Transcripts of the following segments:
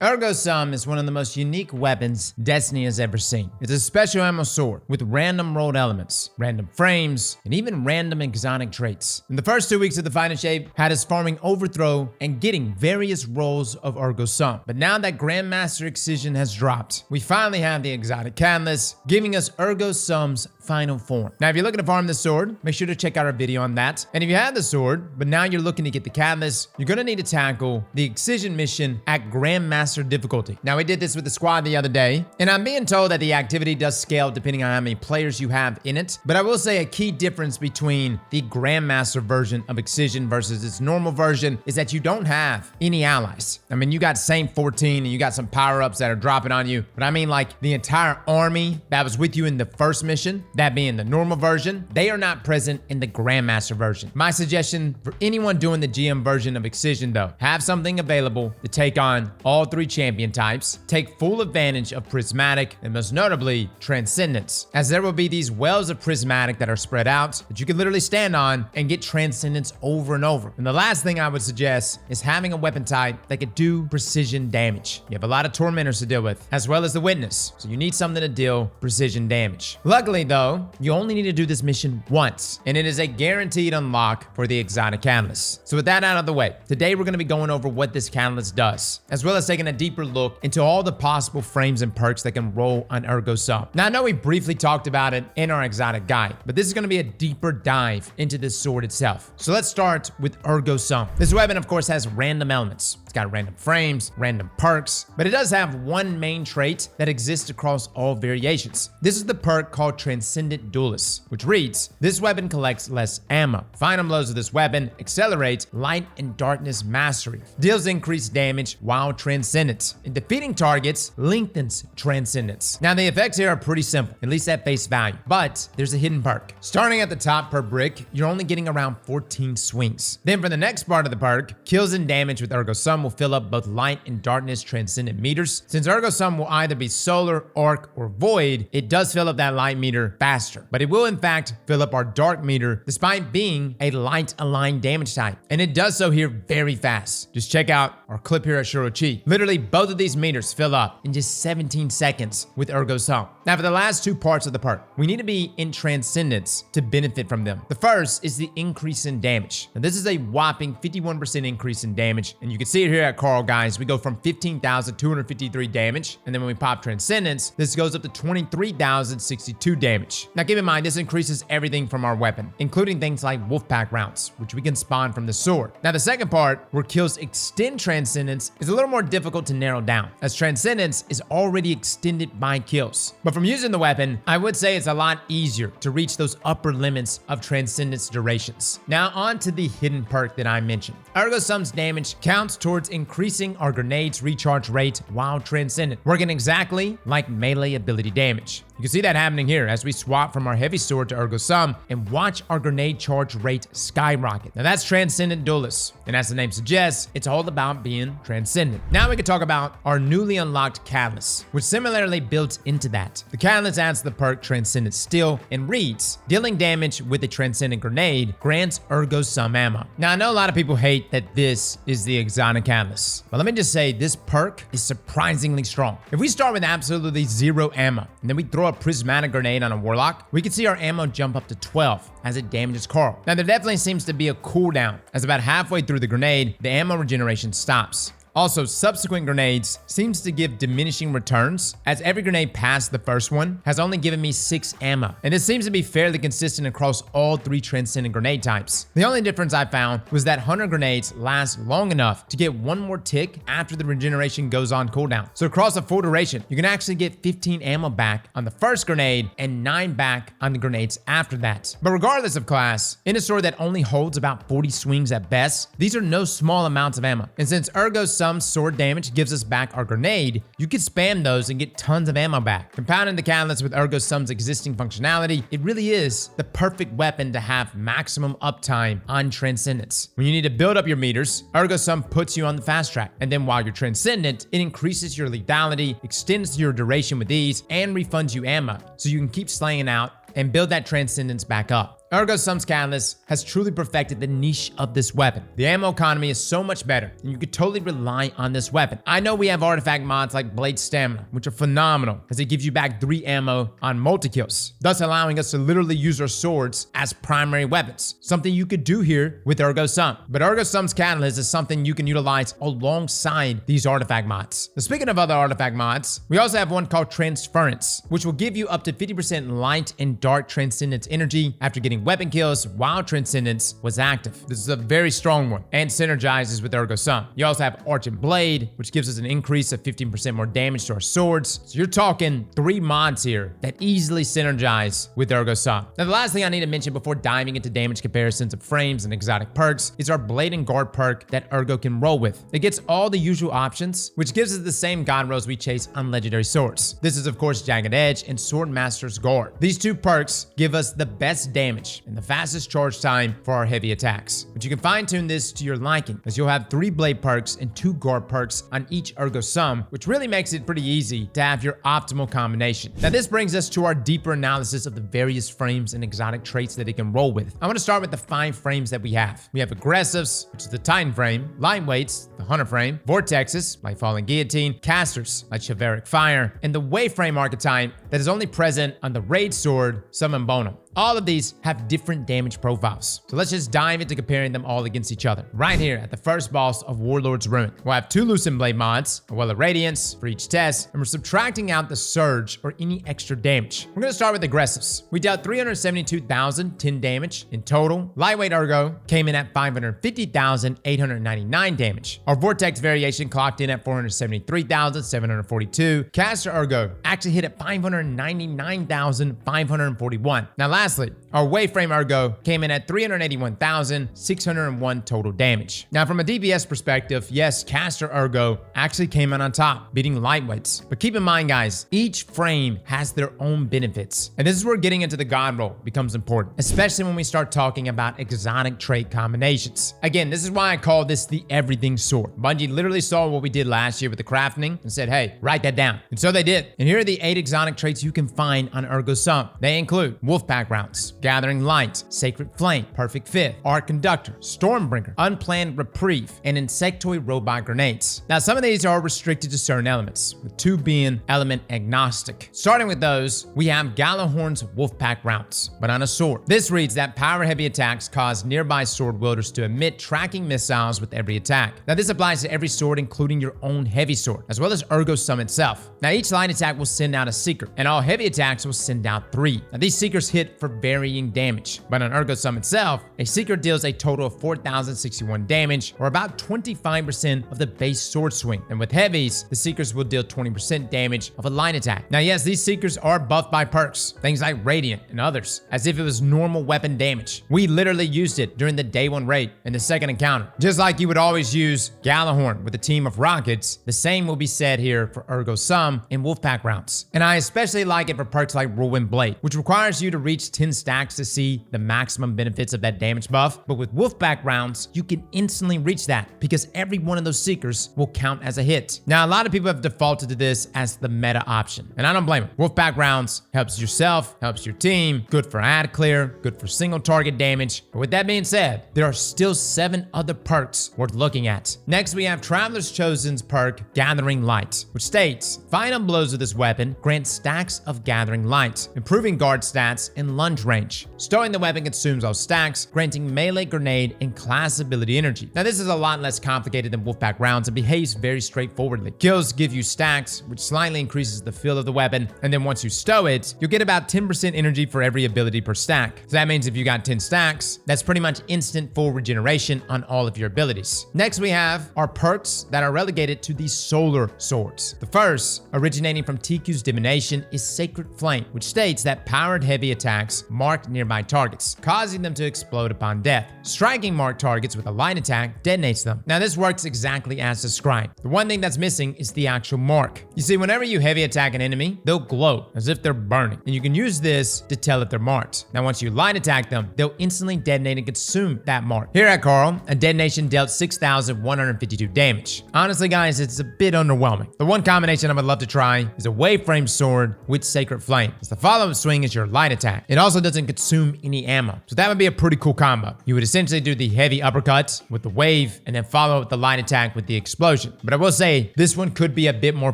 Ergo Sum is one of the most unique weapons Destiny has ever seen. It's a special ammo sword with random rolled elements, random frames, and even random exotic traits. In the first 2 weeks of the Fighting Shape had us farming Overthrow and getting various rolls of Ergo Sum. But now that Grandmaster Excision has dropped, we finally have the exotic catalyst, giving us Ergo Sum's final form. Now, if you're looking to farm this sword, make sure to check out our video on that. And if you have the sword, but now you're looking to get the catalyst, you're gonna need to tackle the Excision mission at Grandmaster difficulty. Now, we did this with the squad the other day, and I'm being told that the activity does scale depending on how many players you have in it. But I will say a key difference between the Grandmaster version of Excision versus its normal version is that you don't have any allies. I mean, you got Saint 14 and you got some power-ups that are dropping on you, but I mean like the entire army that was with you in the first mission, that being the normal version, they are not present in the Grandmaster version. My suggestion for anyone doing the GM version of Excision though, have something available to take on all three champion types, take full advantage of Prismatic, and most notably Transcendence, as there will be these wells of Prismatic that are spread out that you can literally stand on and get Transcendence over and over. And the last thing I would suggest is having a weapon type that could do precision damage. You have a lot of Tormentors to deal with, as well as the Witness, so you need something to deal precision damage. Luckily though, you only need to do this mission once, and it is a guaranteed unlock for the exotic catalyst. So with that out of the way, today we're going to be going over what this catalyst does, as well as taking a deeper look into all the possible frames and perks that can roll on Ergo Sum. Now, I know we briefly talked about it in our exotic guide, but this is going to be a deeper dive into this sword itself. So let's start with Ergo Sum. This weapon, of course, has random elements. It's got random frames, random perks, but it does have one main trait that exists across all variations. This is the perk called Transcendent duelist, which reads, this weapon collects less ammo. Final blows of this weapon accelerate light and darkness mastery, deals increased damage while transcendent, and defeating targets lengthens transcendence. Now, the effects here are pretty simple, at least at face value, but there's a hidden perk. Starting at the top per brick, you're only getting around 14 swings. Then for the next part of the perk, kills and damage with Ergo Sum will fill up both light and darkness transcendent meters. Since Ergo Sum will either be solar, arc, or void, it does fill up that light meter faster, but it will in fact fill up our dark meter despite being a light aligned damage type, and it does so here very fast. Just check out our clip here at Shirochi. Literally both of these meters fill up in just 17 seconds with Ergo Sum. Now, for the last two parts of the perk, we need to be in Transcendence to benefit from them. The first is the increase in damage. Now, this is a whopping 51% increase in damage, and you can see it here at Carl, guys. We go from 15,253 damage, and then when we pop Transcendence, this goes up to 23,062 damage. Now, keep in mind, this increases everything from our weapon, including things like Wolfpack Rounds, which we can spawn from the sword. Now, the second part, where kills extend Transcendence, is a little more difficult to narrow down, as Transcendence is already extended by kills. But from using the weapon, I would say it's a lot easier to reach those upper limits of Transcendence durations. Now, on to the hidden perk that I mentioned. Ergo Sum's damage counts towards increasing our grenade's recharge rate while Transcendent, working exactly like melee ability damage. You can see that happening here as we swap from our heavy sword to Ergo Sum and watch our grenade charge rate skyrocket. Now, that's Transcendent duelist, and as the name suggests, it's all about being transcendent. Now we can talk about our newly unlocked catalyst, which similarly built into that. The catalyst adds the perk Transcendent Steel and reads, dealing damage with a Transcendent grenade grants Ergo Sum ammo. Now, I know a lot of people hate that this is the exotic catalyst, but let me just say this perk is surprisingly strong. If we start with absolutely zero ammo and then we throw a prismatic grenade on a warlock, we can see our ammo jump up to 12 as it damages Carl. Now, there definitely seems to be a cooldown, as about halfway through the grenade, the ammo regeneration stops. Also, subsequent grenades seems to give diminishing returns, as every grenade past the first one has only given me 6 ammo, and this seems to be fairly consistent across all 3 Transcendent grenade types. The only difference I found was that Hunter grenades last long enough to get one more tick after the regeneration goes on cooldown. So across a full duration, you can actually get 15 ammo back on the first grenade and 9 back on the grenades after that. But regardless of class, in a sword that only holds about 40 swings at best, these are no small amounts of ammo, and since Ergo Sum sword damage gives us back our grenade, you can spam those and get tons of ammo back. Compounding the catalyst with Ergo Sum's existing functionality, it really is the perfect weapon to have maximum uptime on Transcendence. When you need to build up your meters, Ergo Sum puts you on the fast track, and then while you're Transcendent, it increases your lethality, extends your duration with ease, and refunds you ammo, so you can keep slaying out and build that Transcendence back up. Ergo Sum's Catalyst has truly perfected the niche of this weapon. The ammo economy is so much better, and you could totally rely on this weapon. I know we have artifact mods like Blade Stamina, which are phenomenal, as it gives you back 3 ammo on multi-kills, thus allowing us to literally use our swords as primary weapons, something you could do here with Ergo Sum. But Ergo Sum's Catalyst is something you can utilize alongside these artifact mods. Now, speaking of other artifact mods, we also have one called Transference, which will give you up to 50% light and dark Transcendence energy after getting weapon kills while Transcendence was active. This is a very strong one and synergizes with Ergo Sum. You also have Arch and Blade, which gives us an increase of 15% more damage to our swords. So you're talking 3 mods here that easily synergize with Ergo Sum. Now, the last thing I need to mention before diving into damage comparisons of frames and exotic perks is our Blade and Guard perk that Ergo can roll with. It gets all the usual options, which gives us the same god rolls we chase on legendary swords. This is of course Jagged Edge and Swordmaster's Guard. These 2 perks give us the best damage and the fastest charge time for our heavy attacks. But you can fine tune this to your liking, as you'll have 3 Blade perks and 2 Guard perks on each Ergo Sum, which really makes it pretty easy to have your optimal combination. Now this brings us to our deeper analysis of the various frames and exotic traits that it can roll with. I want to start with the 5 frames that we have. We have Aggressives, which is the Titan frame, Lightweights, the Hunter frame, Vortexes, like Falling Guillotine, Casters, like Chivalric Fire, and the Wave frame archetype that is only present on the Raid Sword, Summon Bonum. All of these have different damage profiles. So let's just dive into comparing them all against each other. Right here at the first boss of Warlord's Ruin, we'll have 2 Lucent Blade mods, a Well of Radiance for each test, and we're subtracting out the Surge or any extra damage. We're gonna start with Aggressives. We dealt 372,010 damage in total. Lightweight Ergo came in at 550,899 damage. Our Vortex variation clocked in at 473,742. Caster Ergo actually hit at 599,541. Now lastly, our Waveframe Ergo came in at 381,601 total damage. Now from a DPS perspective, yes, Caster Ergo actually came in on top, beating Lightweights. But keep in mind guys, each frame has their own benefits. And this is where getting into the god roll becomes important, especially when we start talking about exotic trait combinations. Again, this is why I call this the everything sword. Bungie literally saw what we did last year with the crafting and said, hey, write that down. And so they did. And here are the 8 exotic traits you can find on Ergo Sum. They include Wolfpack Rounds, Gathering Light, Sacred Flame, Perfect Fifth, Our Conductor, Stormbringer, Unplanned Reprieve, and Insectoid Robot Grenades. Now, some of these are restricted to certain elements, with 2 being element agnostic. Starting with those, we have Gallahorn's Wolfpack Rounds, but on a sword. This reads that power-heavy attacks cause nearby sword wielders to emit tracking missiles with every attack. Now, this applies to every sword, including your own heavy sword, as well as Ergo Sum itself. Now, each light attack will send out a Seeker, and all heavy attacks will send out 3. Now, these Seekers hit for varying damage, but on Ergo Sum itself, a Seeker deals a total of 4,061 damage, or about 25% of the base sword swing. And with heavies, the Seekers will deal 20% damage of a light attack. Now, yes, these Seekers are buffed by perks, things like Radiant and others, as if it was normal weapon damage. We literally used it during the day 1 raid and the second encounter. Just like you would always use Gallahorn with a team of rockets, the same will be said here for Ergo Sum and Wolfpack Rounds. And I especially like it for perks like Whirlwind Blade, which requires you to reach 10 stacks to see the maximum benefits of that damage buff. But with Wolfpack Rounds, you can instantly reach that because every one of those Seekers will count as a hit. Now, a lot of people have defaulted to this as the meta option, and I don't blame them. Wolfpack Rounds helps yourself, helps your team, good for ad clear, good for single target damage. But with that being said, there are still 7 other perks worth looking at. Next, we have Traveler's Chosen's perk, Gathering Light, which states, final blows of this weapon grant stacks of Gathering Light, improving guard stats and lunge range. Stowing the weapon consumes all stacks, granting melee, grenade, and class ability energy. Now, this is a lot less complicated than Wolfpack Rounds and behaves very straightforwardly. Kills give you stacks, which slightly increases the feel of the weapon, and then once you stow it, you'll get about 10% energy for every ability per stack. So that means if you got 10 stacks, that's pretty much instant full regeneration on all of your abilities. Next, we have our perks that are relegated to the solar swords. The first, originating from TQ's divination, is Sacred Flame, which states that powered heavy attacks mark nearby targets, causing them to explode upon death. Striking marked targets with a light attack detonates them. Now, this works exactly as described. The one thing that's missing is the actual mark. You see, whenever you heavy attack an enemy, they'll glow as if they're burning, and you can use this to tell if they're marked. Now, once you light attack them, they'll instantly detonate and consume that mark. Here at Carl, a detonation dealt 6,152 damage. Honestly, guys, it's a bit underwhelming. The one combination I would love to try is a Waveframe sword with Sacred Flame, as the follow-up swing is your light attack. It also doesn't consume any ammo. So that would be a pretty cool combo. You would essentially do the heavy uppercut with the wave and then follow with the light attack with the explosion. But I will say this one could be a bit more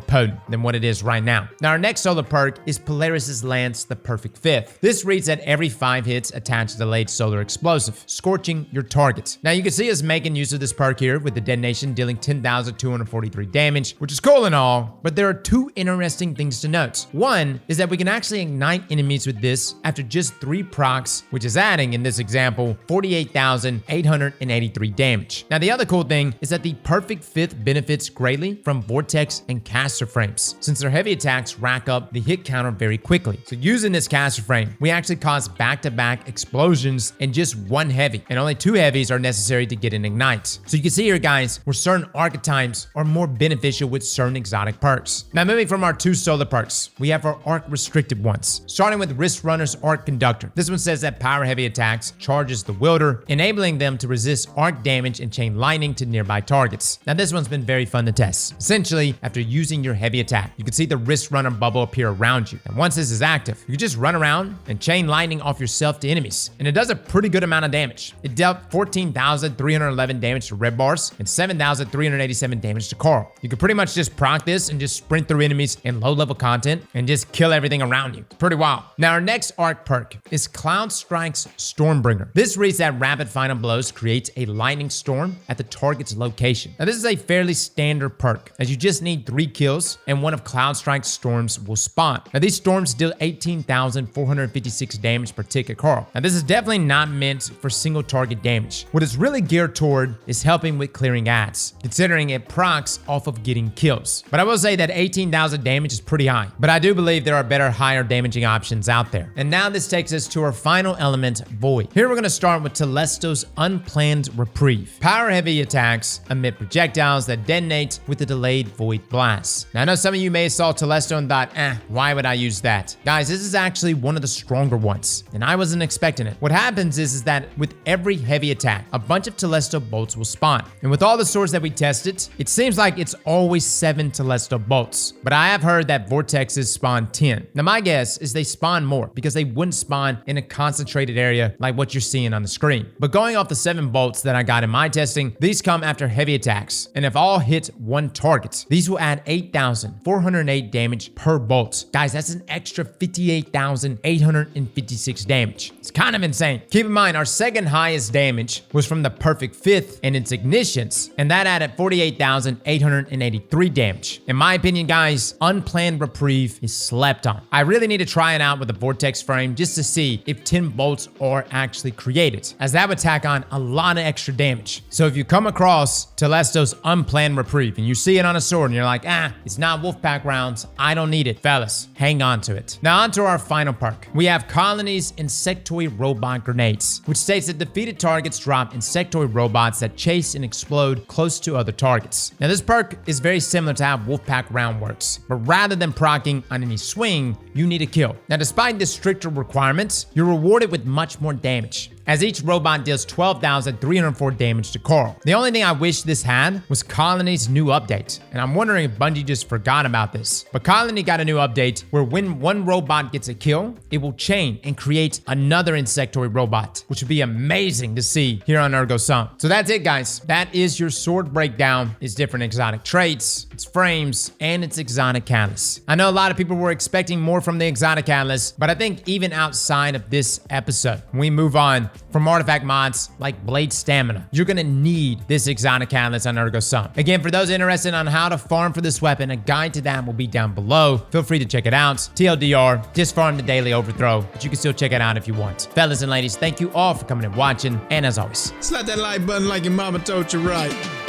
potent than what it is right now. Now our next solar perk is Polaris's Lance, the Perfect Fifth. This reads that every 5 hits attach a delayed solar explosive, scorching your target. Now you can see us making use of this perk here with the detonation dealing 10,243 damage, which is cool and all, but there are 2 interesting things to note. One is that we can actually ignite enemies with this after just 3 procs, which is adding, in this example, 48,883 damage. Now the other cool thing is that the Perfect Fifth benefits greatly from vortex and caster frames, since their heavy attacks rack up the hit counter very quickly. So using this caster frame, we actually cause back-to-back explosions in just 1 heavy, and only 2 heavies are necessary to get an ignite. So you can see here, guys, where certain archetypes are more beneficial with certain exotic perks. Now moving from our 2 solar perks, we have our arc restricted ones, starting with Wrist Runner's Arc Conductor. This one says that power heavy attacks charges the wielder, enabling them to resist arc damage and chain lightning to nearby targets. Now this one's been very fun to test. Essentially, after using your heavy attack, you can see the Wrist Runner bubble appear around you. And once this is active, you can just run around and chain lightning off yourself to enemies. And it does a pretty good amount of damage. It dealt 14,311 damage to Red Bars and 7,387 damage to Carl. You can pretty much just proc this and just sprint through enemies in low level content and just kill everything around you. It's pretty wild. Now our next arc perk is Cloud Strike's Stormbringer. This reads that rapid final blows creates a lightning storm at the target's location. Now this is a fairly standard perk, as you just need 3 kills and one of Cloud Strike's storms will spawn. Now these storms deal 18,456 damage per ticket Carl. Now this is definitely not meant for single target damage. What it's really geared toward is helping with clearing ads, considering it procs off of getting kills. But I will say that 18,000 damage is pretty high, but I do believe there are better, higher damaging options out there. And now this takes us to our final element, Void. Here we're going to start with Telesto's Unplanned Reprieve. Power heavy attacks emit projectiles that detonate with a delayed Void blast. Now I know some of you may have saw Telesto and thought, why would I use that? Guys, this is actually one of the stronger ones, and I wasn't expecting it. What happens is that with every heavy attack, a bunch of Telesto bolts will spawn. And with all the swords that we tested, it seems like it's always 7 Telesto bolts. But I have heard that vortexes spawn 10. Now my guess is they spawn more because they wouldn't spawn in a concentrated area like what you're seeing on the screen. But going off the 7 bolts that I got in my testing, these come after heavy attacks. And if all hit 1 target, these will add 8,408 damage per bolt. Guys, that's an extra 58,856 damage. It's kind of insane. Keep in mind, our second highest damage was from the Perfect Fifth and its ignitions, and that added 48,883 damage. In my opinion, guys, Unplanned Reprieve is slept on. I really need to try it out with a vortex frame just to see if 10 bolts are actually created, as that would tack on a lot of extra damage. So if you come across Telesto's Unplanned Reprieve and you see it on a sword and you're like, it's not Wolfpack Rounds, I don't need it, fellas, hang on to it. Now on to our final perk. We have Colony's Insectoid Robot Grenades, which states that defeated targets drop Insectoid robots that chase and explode close to other targets. Now this perk is very similar to how Wolfpack Round works, but rather than proccing on any swing, you need a kill. Now despite the stricter requirements, you're rewarded with much more damage, as each robot deals 12,304 damage to Carl. The only thing I wish this had was Colony's new update, and I'm wondering if Bungie just forgot about this. But Colony got a new update where when one robot gets a kill, it will chain and create another Insectoid robot, which would be amazing to see here on Ergo Sum. So that's it, guys. That is your sword breakdown, its different exotic traits, its frames, and its exotic catalyst. I know a lot of people were expecting more from the exotic catalyst, but I think even outside of this episode, when we move on from artifact mods like Blade Stamina, you're gonna need this exotic catalyst on Ergo Sum. Again, for those interested on how to farm for this weapon, a guide to that will be down below. Feel free to check it out. TLDR, just farm the daily overthrow, but you can still check it out if you want. Fellas and ladies, thank you all for coming and watching, and as always, slap that like button like your mama told you right.